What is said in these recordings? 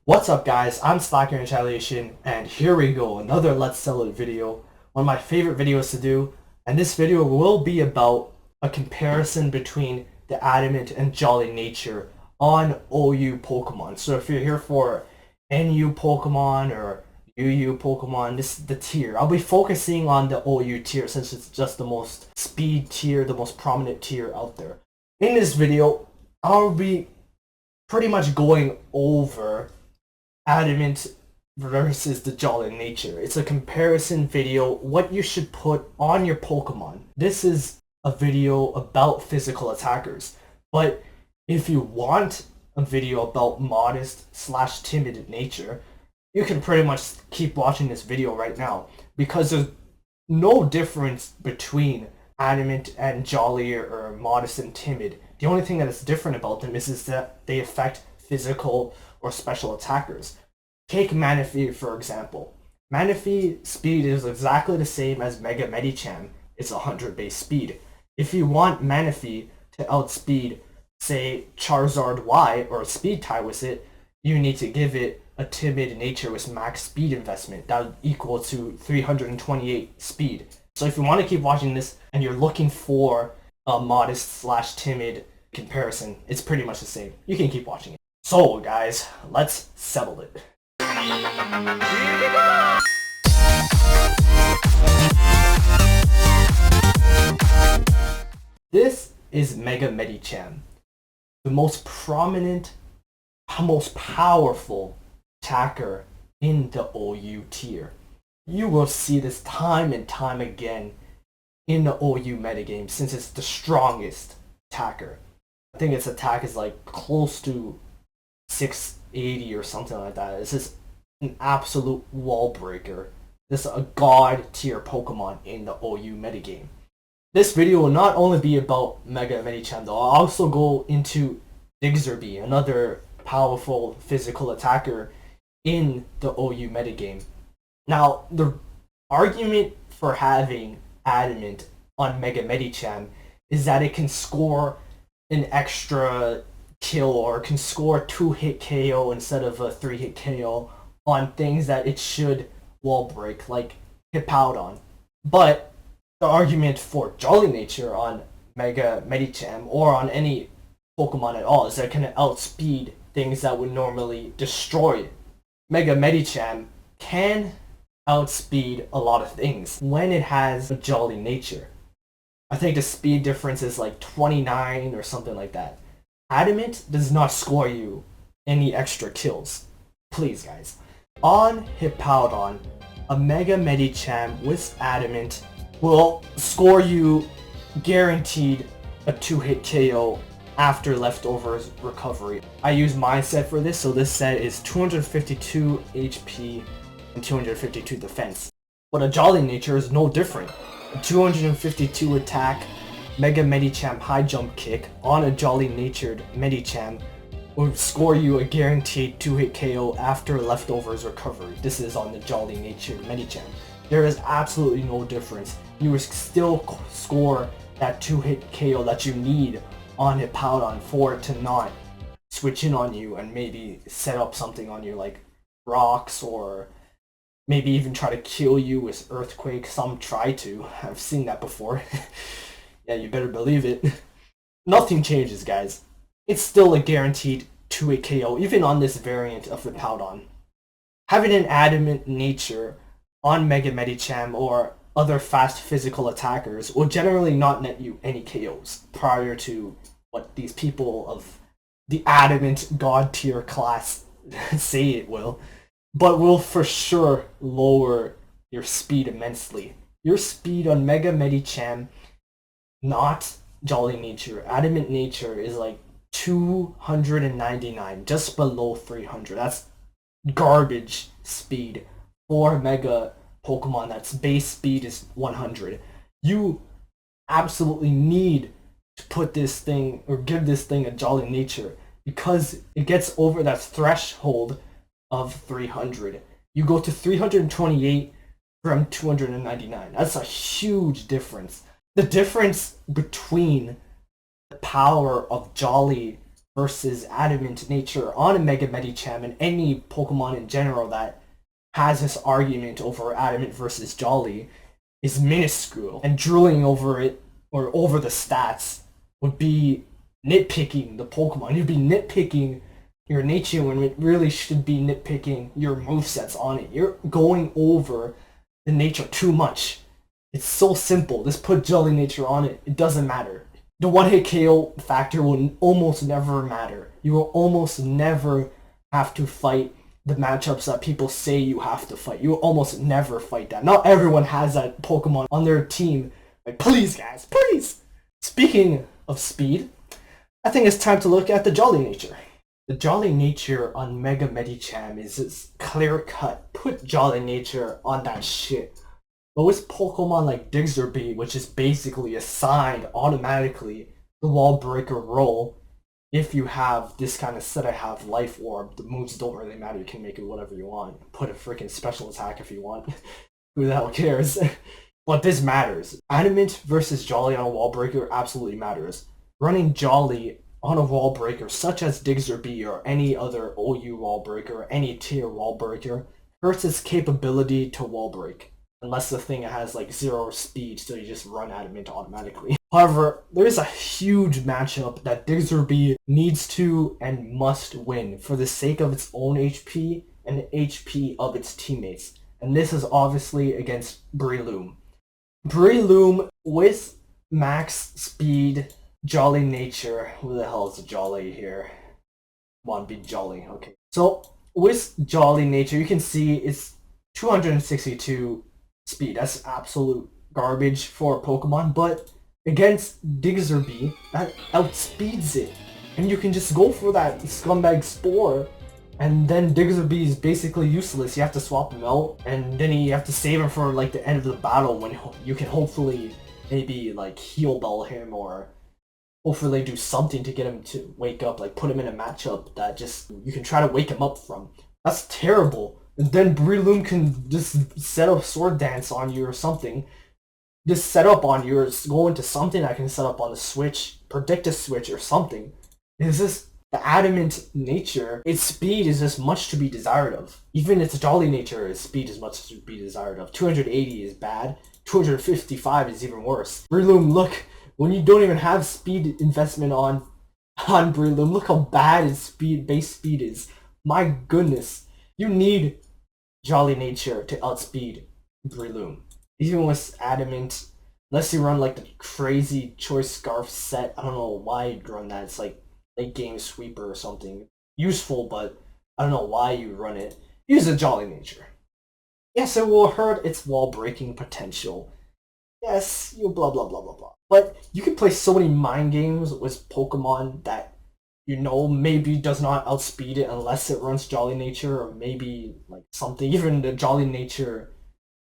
What's up guys, I'm SlakingRetaliation and here we go, another Let's Sell It video. One of my favorite videos to do, and this video will be about a comparison between the Adamant and Jolly Nature on OU Pokemon. So if you're here for NU Pokemon or UU Pokemon, this is the tier. I'll be focusing on the OU tier since it's just the most speed tier, the most prominent tier out there. In this video, I'll be pretty much going over Adamant versus the Jolly Nature. It's a comparison video, what you should put on your Pokemon. This is a video about physical attackers, but if you want a video about modest / timid nature, you can pretty much keep watching this video right now, because there's no difference between Adamant and Jolly or modest and timid. The only thing that is different about them is that they affect physical or special attackers. Take Manaphy for example. Manaphy speed is exactly the same as Mega Medicham. It's 100 base speed. If you want Manaphy to outspeed, say, Charizard Y or a speed tie with it, you need to give it a timid nature with max speed investment. That would equal to 328 speed. So if you want to keep watching this and you're looking for a modest / timid comparison, it's pretty much the same. You can keep watching it. So guys, let's settle it. This is Mega Medicham, the most prominent, most powerful attacker in the OU tier. You will see this time and time again in the OU metagame since it's the strongest attacker. I think its attack is like close to 680 or something like that. This is an absolute wall breaker. This is a god tier Pokemon in the OU metagame. This video will not only be about Mega Medicham though, I'll also go into Diggersby, another powerful physical attacker in the OU metagame. Now, the argument for having Adamant on Mega Medicham is that it can score an extra kill or can score a 2-hit KO instead of a 3-hit KO on things that it should wall break, like Hippowdon. But the argument for Jolly Nature on Mega Medicham or on any Pokemon at all is that it can outspeed things that would normally destroy it. Mega Medicham can outspeed a lot of things when it has a Jolly Nature. I think the speed difference is like 29 or something like that. Adamant does not score you any extra kills. Please guys. On Hippowdon, a Mega Medicham with Adamant will score you guaranteed a 2-hit KO after leftovers recovery. I use my set for this, so this set is 252 HP and 252 defense. But a Jolly Nature is no different. A 252 attack Mega Medicham high jump kick on a Jolly Natured Medicham will score you a guaranteed 2-hit KO after leftovers recovery. This is on the Jolly Natured Medicham. There is absolutely no difference. You will still score that 2-hit KO that you need on Hippowdon for it to not switch in on you and maybe set up something on you like rocks, or maybe even try to kill you with Earthquake. Some try to. I've seen that before. Yeah, you better believe it. Nothing changes, guys. It's still a guaranteed 2-hit KO, even on this variant of Hippowdon. Having an Adamant nature on Mega Medicham or other fast physical attackers will generally not net you any KOs prior to what these people of the Adamant god tier class say it will, but will for sure lower your speed immensely. Your speed on Mega Medicham, not Jolly Nature, Adamant Nature, is like 299, just below 300. That's garbage speed for Mega Pokemon that's base speed is 100. You absolutely need to put this thing or give this thing a Jolly Nature because it gets over that threshold of 300. You go to 328 from 299. That's a huge difference. The difference between the power of Jolly versus Adamant nature on a Mega Medicham, and any Pokemon in general that has this argument over Adamant versus Jolly is minuscule, and drooling over it or over the stats would be nitpicking the Pokemon. You'd be nitpicking your nature when it really should be nitpicking your movesets on it. You're going over the nature too much. It's so simple. Just put Jolly nature on it. It doesn't matter. The one-hit KO factor will almost never matter. You will almost never have to fight the matchups that people say you have to fight. You will almost never fight that. Not everyone has that Pokemon on their team. Like, please guys, please! Speaking of speed, I think it's time to look at the Jolly nature. The Jolly nature on Mega Medicham is clear cut. Put Jolly nature on that shit. But with Pokemon like Diggersby, which is basically assigned automatically the wall breaker role, if you have this kind of set, I have Life Orb, the moves don't really matter, you can make it whatever you want. Put a freaking special attack if you want. Who the hell cares? But this matters. Adamant versus Jolly on a wall breaker absolutely matters. Running Jolly on a wall breaker such as Diggersby or any other OU wall breaker or any tier wall breaker hurts its capability to wall break. Unless the thing has like 0 speed, so you just run Adamant automatically. However, there is a huge matchup that Diggersby needs to and must win for the sake of its own HP and the HP of its teammates. And this is obviously against Breloom. Breloom with max speed, Jolly nature. Who the hell is a Jolly here? Want to be Jolly, okay. So with Jolly nature, you can see it's 262 speed. That's absolute garbage for a Pokemon, but against Diggersby, that outspeeds it. And you can just go for that scumbag Spore, and then Diggersby is basically useless. You have to swap him out, and then you have to save him for like the end of the battle when you can hopefully maybe like heal bell him or hopefully do something to get him to wake up, like put him in a matchup that just you can try to wake him up from. That's terrible. And then Breloom can just set up Sword Dance on you or something. Just set up on you or go into something I can set up on the Switch, predict a Switch or something. It's just the Adamant nature, its speed is just much to be desired of. Even its Jolly nature, its speed is much to be desired of. 280 is bad, 255 is even worse. Breloom, look, when you don't even have speed investment on Breloom, look how bad its base speed is. My goodness, you need Jolly nature to outspeed Breloom. Even with Adamant, unless you run like the crazy Choice Scarf set, I don't know why you'd run that. It's like late game sweeper or something. Useful, but I don't know why you run it. Use a Jolly nature. Yes, it will hurt its wall breaking potential. Yes, you blah blah blah blah blah. But you can play so many mind games with Pokemon that you know maybe does not outspeed it unless it runs Jolly nature, or maybe like something. Even the Jolly nature,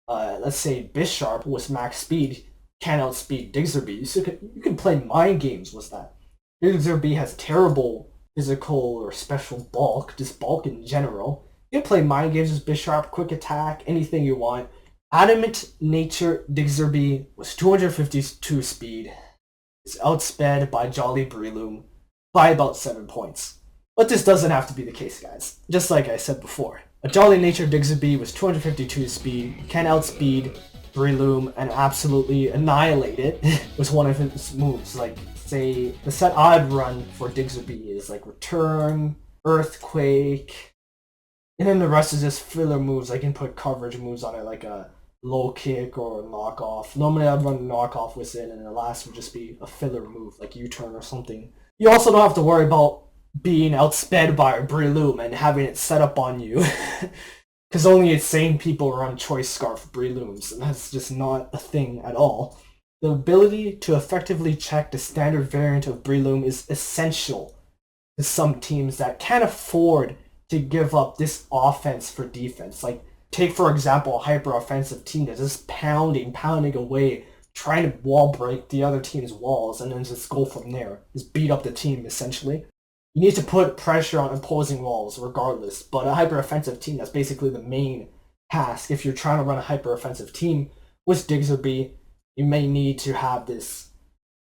let's say Bisharp with max speed can outspeed Diggersby. So you can play mind games with that. Diggersby has terrible physical or special bulk, just bulk in general. You can play mind games with Bisharp, quick attack, anything you want. Adamant nature Diggersby was 252 speed. It's outsped by Jolly Breloom by about 7 points. But this doesn't have to be the case, guys. Just like I said before. A Jolly nature Diggersby was 252 speed, can outspeed Breloom and absolutely annihilate it with one of its moves. Like, say, the set I'd run for Diggersby is like Return, Earthquake, and then the rest is just filler moves. I can put coverage moves on it, like a low kick or a knockoff. Normally I'd run a knockoff with it, and the last would just be a filler move, like U-turn or something. You also don't have to worry about being outsped by Breloom and having it set up on you. Because only insane people run Choice Scarf Brelooms, and that's just not a thing at all. The ability to effectively check the standard variant of Breloom is essential to some teams that can't afford to give up this offense for defense. Like, take for example a hyper-offensive team that's just pounding away, trying to wall break the other team's walls, and then just go from there. Just beat up the team, essentially. You need to put pressure on opposing walls regardless, but a hyper-offensive team, that's basically the main task. If you're trying to run a hyper-offensive team with Diggersby, you may need to have this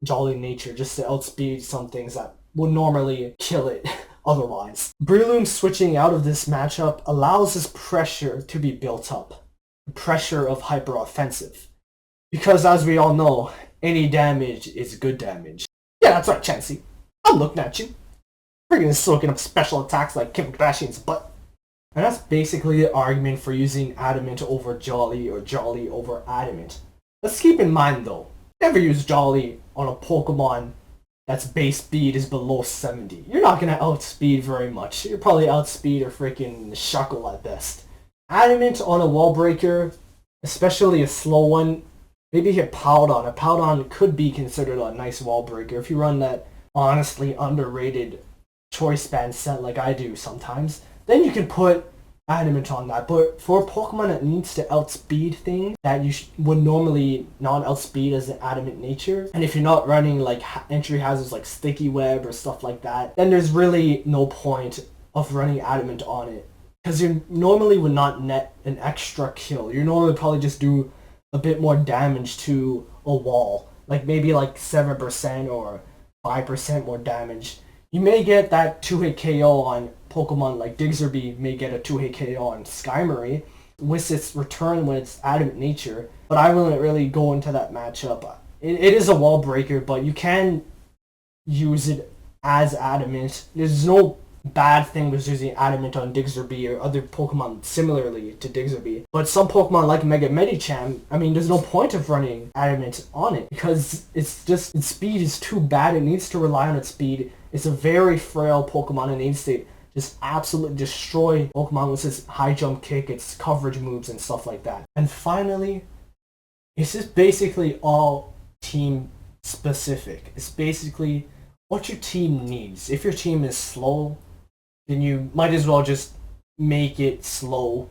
Jolly nature just to outspeed some things that will normally kill it otherwise. Breloom switching out of this matchup allows this pressure to be built up. The pressure of hyper offensive. Because as we all know, any damage is good damage. Yeah, that's right, Chansey. I'm looking at you. Freaking soaking up special attacks like Kim Kardashian's butt. And that's basically the argument for using Adamant over Jolly or Jolly over Adamant. Let's keep in mind though, never use Jolly on a Pokemon that's base speed is below 70. You're not gonna outspeed very much. You're probably outspeed a freaking Shuckle at best. Adamant on a wall breaker, especially a slow one, maybe hit Powdon. A Powdon could be considered a nice wall breaker if you run that honestly underrated choice band set like I do sometimes. Then you can put Adamant on that. But for a Pokemon that needs to outspeed things that you would normally not outspeed as an Adamant nature, and if you're not running like entry hazards like Sticky Web or stuff like that, then there's really no point of running Adamant on it. Because you normally would not net an extra kill. You normally probably just do a bit more damage to a wall. Like maybe like 7% or 5% more damage. You may get that 2-hit KO on Pokemon like Diggersby, may get a 2-hit KO on Skymory with its return when it's Adamant nature, but I wouldn't really go into that matchup. It is a wall breaker, but you can use it as Adamant. There's no bad thing with using Adamant on Diggersby or other Pokemon similarly to Diggersby. But some Pokemon like Mega Medicham, I mean, there's no point of running Adamant on it because it's just, its speed is too bad. It needs to rely on its speed. It's a very frail Pokemon and needs to just absolutely destroy Pokemon with its high jump kick, its coverage moves and stuff like that. And finally, it's just basically all team specific. It's basically what your team needs. If your team is slow, then you might as well just make it slow.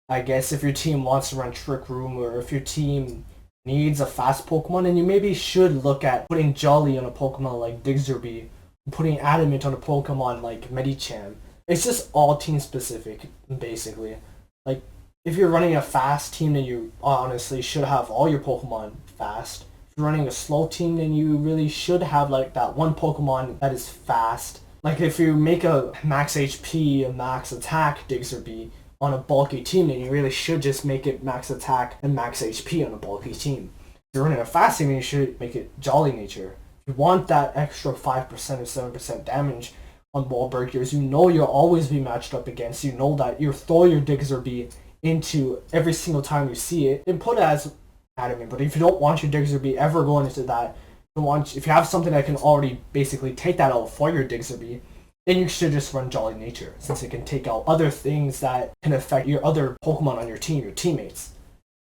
I guess if your team wants to run Trick Room, or if your team needs a fast Pokemon, then you maybe should look at putting Jolly on a Pokemon like Diggersby, putting Adamant on a Pokemon like Medicham. It's just all team specific, basically. Like, if you're running a fast team, then you honestly should have all your Pokemon fast. If you're running a slow team, then you really should have like that one Pokemon that is fast. Like if you make a max HP, a max attack Diggersby on a bulky team, then you really should just make it max attack and max HP on a bulky team. If you're running a fast team, then you should make it Jolly nature. If you want that extra 5% or 7% damage on wall breakers, you know you'll always be matched up against. You know that you throw your Diggersby into every single time you see it, and put it as Adamant. But if you don't want your Diggersby ever going into that, if you have something that can already basically take that out for your Diggersby, then you should just run Jolly Nature, since it can take out other things that can affect your other Pokemon on your team, your teammates.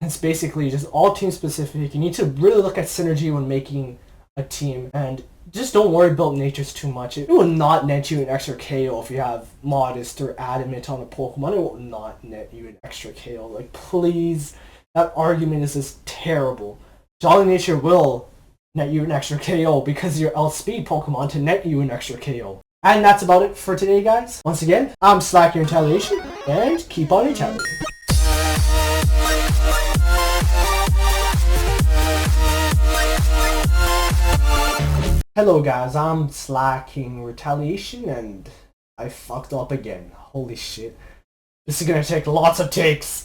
It's basically just all team specific. You need to really look at synergy when making a team, and just don't worry about natures too much. It will not net you an extra KO if you have Modest or Adamant on a Pokemon. It will not net you an extra KO. Like, please, that argument is just terrible. Jolly Nature will net you an extra KO because you're outspeed Pokemon to net you an extra KO. And that's about it for today, guys. Once again, I'm SlakingRetaliation, and keep on retaliating. Hello guys, I'm SlakingRetaliation, and I fucked up again. Holy shit. This is gonna take lots of takes.